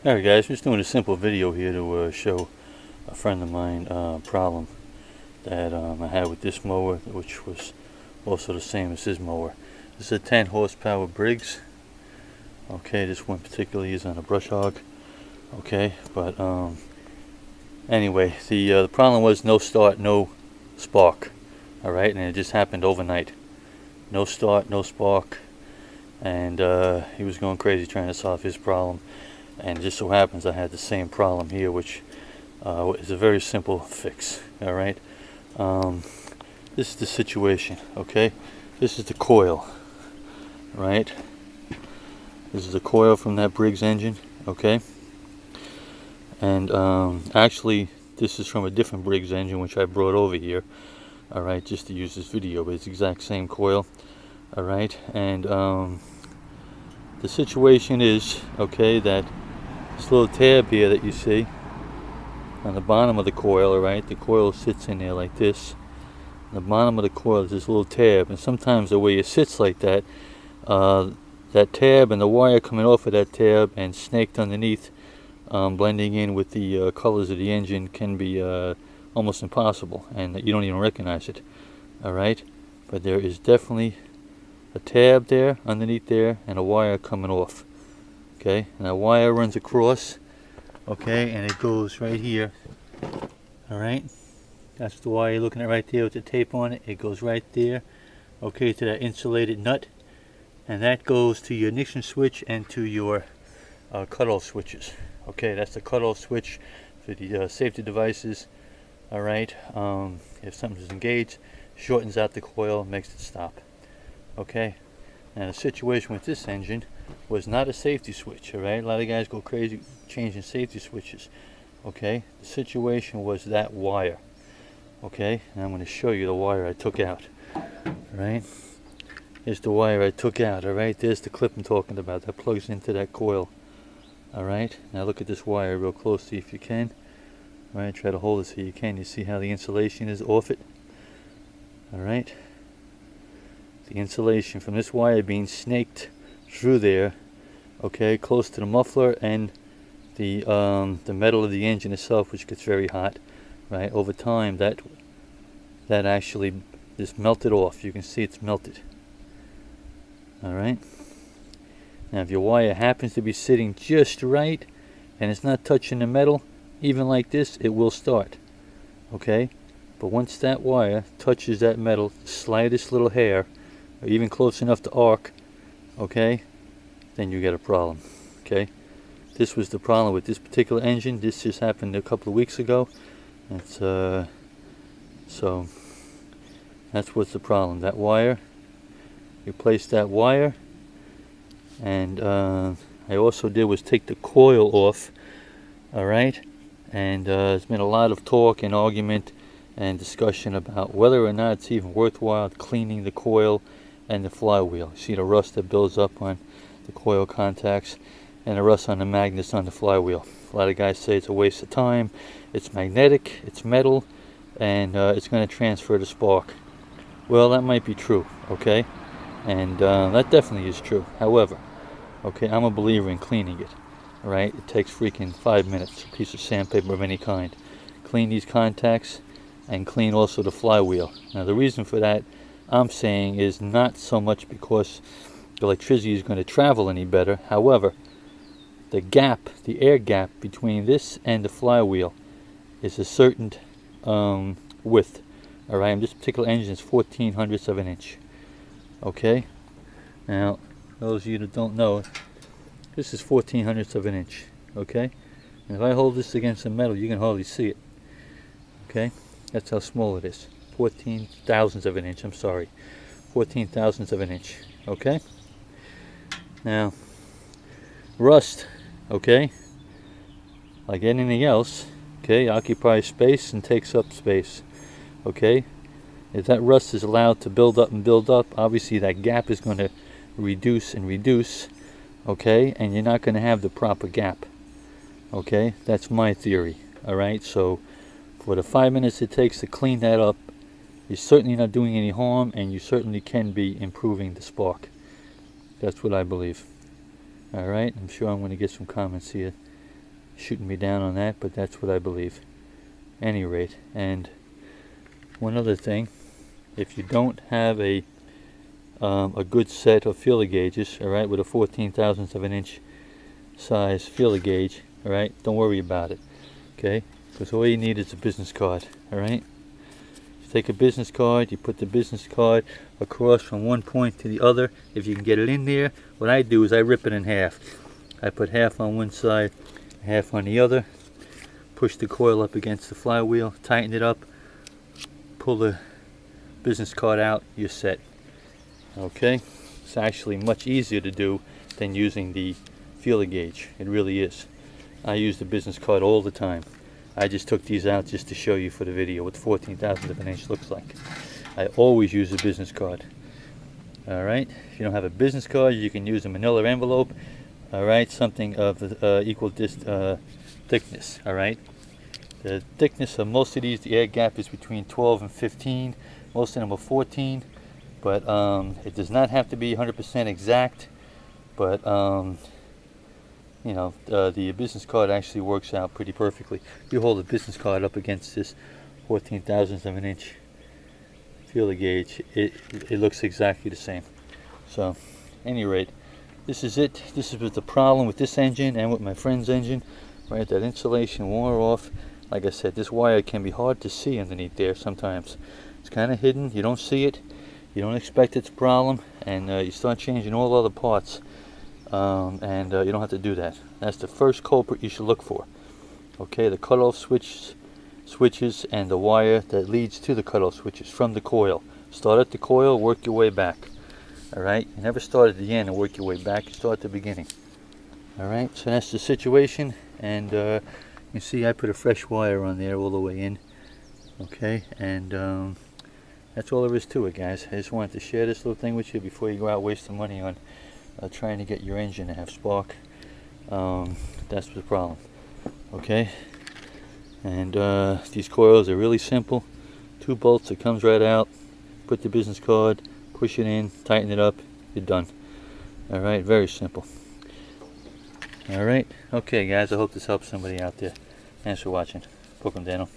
Alright guys, just doing a simple video here to show a friend of mine problem that I had with this mower, which was also the same as his mower. This is a 10 horsepower Briggs. Okay, this one particularly is on a brush hog. Okay, but anyway, the problem was no start, no spark. Alright, and it just happened overnight. No start, no spark, and he was going crazy trying to solve his problem. And it just so happens I had the same problem here, which is a very simple fix. All right, this is the situation. Okay, this is the coil. Right, this is the coil from that Briggs engine. Okay, and actually this is from a different Briggs engine which I brought over here. All right, just to use this video, but it's the exact same coil. All right, and the situation is, okay, that this little tab here that you see on the bottom of the coil, alright, the coil sits in there like this. On the bottom of the coil is this little tab, and sometimes the way it sits like that, that tab and the wire coming off of that tab and snaked underneath, blending in with the colors of the engine, can be almost impossible, and you don't even recognize it. Alright, but there is definitely a tab there underneath there and a wire coming off. Okay, and that wire runs across, okay, and it goes right here. Alright, that's the wire you're looking at right there with the tape on it. It goes right there, okay, to that insulated nut, and that goes to your ignition switch and to your cutoff switches. Okay, that's the cutoff switch for the safety devices. Alright, if something's engaged, shortens out the coil, makes it stop. Okay, now the situation with this engine was not a safety switch. Alright, a lot of guys go crazy changing safety switches. Okay, the situation was that wire. Okay, and I'm going to show you the wire I took out. Alright, here's the wire I took out. Alright, there's the clip I'm talking about that plugs into that coil. Alright, now look at this wire real closely if you can. Alright, try to hold it so you can. You see how the insulation is off it? Alright, the insulation from this wire being snaked through there, okay, close to the muffler and the metal of the engine itself, which gets very hot. Right, over time that actually just melted off. You can see it's melted. Alright, now if your wire happens to be sitting just right and it's not touching the metal, even like this, it will start. Okay, but once that wire touches that metal, the slightest little hair, or even close enough to arc, okay, then you get a problem. Okay, this was the problem with this particular engine. This just happened a couple of weeks ago. It's so that's what's the problem. That wire, replace that wire, and I also did was take the coil off. All right, and there's been a lot of talk and argument and discussion about whether or not it's even worthwhile cleaning the coil and the flywheel. See the rust that builds up on the coil contacts and the rust on the magnets on the flywheel. A lot of guys say it's a waste of time. It's magnetic, it's metal, and it's going to transfer the spark. Well, that might be true, okay, and that definitely is true. However, okay, I'm a believer in cleaning it. All right, it takes freaking 5 minutes, a piece of sandpaper of any kind. Clean these contacts and clean also the flywheel. Now the reason for that, I'm saying, is not so much because the electricity is going to travel any better. However, the gap, the air gap between this and the flywheel is a certain width. Alright, and this particular engine is 1/1400ths of an inch. Okay, now those of you that don't know, this is 1/1400ths of an inch. Okay, and if I hold this against the metal, you can hardly see it. Okay, that's how small it is. 14 thousandths of an inch, I'm sorry, 14 thousandths of an inch. Okay, now rust, okay, like anything else, okay, occupies space and takes up space. Okay, if that rust is allowed to build up and build up, obviously that gap is going to reduce and reduce. Okay, and you're not going to have the proper gap. Okay, that's my theory. Alright, so for the 5 minutes it takes to clean that up, you're certainly not doing any harm, and you certainly can be improving the spark. That's what I believe. Alright, I'm sure I'm going to get some comments here. shooting me down on that, but that's what I believe. Any rate, and one other thing, if you don't have a good set of feeler gauges, all right, with a 14 thousandths of an inch size feeler gauge, all right, don't worry about it, okay, because all you need is a business card, all right. You take a business card, you put the business card across from one point to the other. If you can get it in there, what I do is I rip it in half. I put half on one side, half on the other, push the coil up against the flywheel, tighten it up, pull the business card out, you're set. Okay, it's actually much easier to do than using the feeler gauge. It really is. I use the business card all the time. I just took these out just to show you for the video what 14 thousandths of an inch looks like. I always use a business card. Alright, if you don't have a business card, you can use a manila envelope. Alright, something of the equal thickness. Alright, the thickness of most of these, the air gap is between 12 and 15. Most of them are 14, but it does not have to be 100% exact. But you know, the business card actually works out pretty perfectly. You hold the business card up against this 14 thousandths of an inch feeler gauge, it looks exactly the same. So, any rate, this is it. This is the problem with this engine and with my friend's engine. Right, that insulation wore off. Like I said, this wire can be hard to see underneath there sometimes. It's kind of hidden. You don't see it. You don't expect it's a problem, and you start changing all other parts. You don't have to do that. That's the first culprit you should look for. Okay, the cutoff switches and the wire that leads to the cutoff switches from the coil. Start at the coil, work your way back. Alright, you never start at the end and work your way back, you start at the beginning. Alright, so that's the situation, and you see I put a fresh wire on there all the way in. Okay, and that's all there is to it, guys. I just wanted to share this little thing with you before you go out wasting money on trying to get your engine to have spark. That's the problem. Okay, and these coils are really simple. 2 bolts, it comes right out. Put the business card, push it in, tighten it up, you're done. Alright, very simple. Alright, okay guys, I hope this helps somebody out there. Thanks for watching. Welcome, Daniel.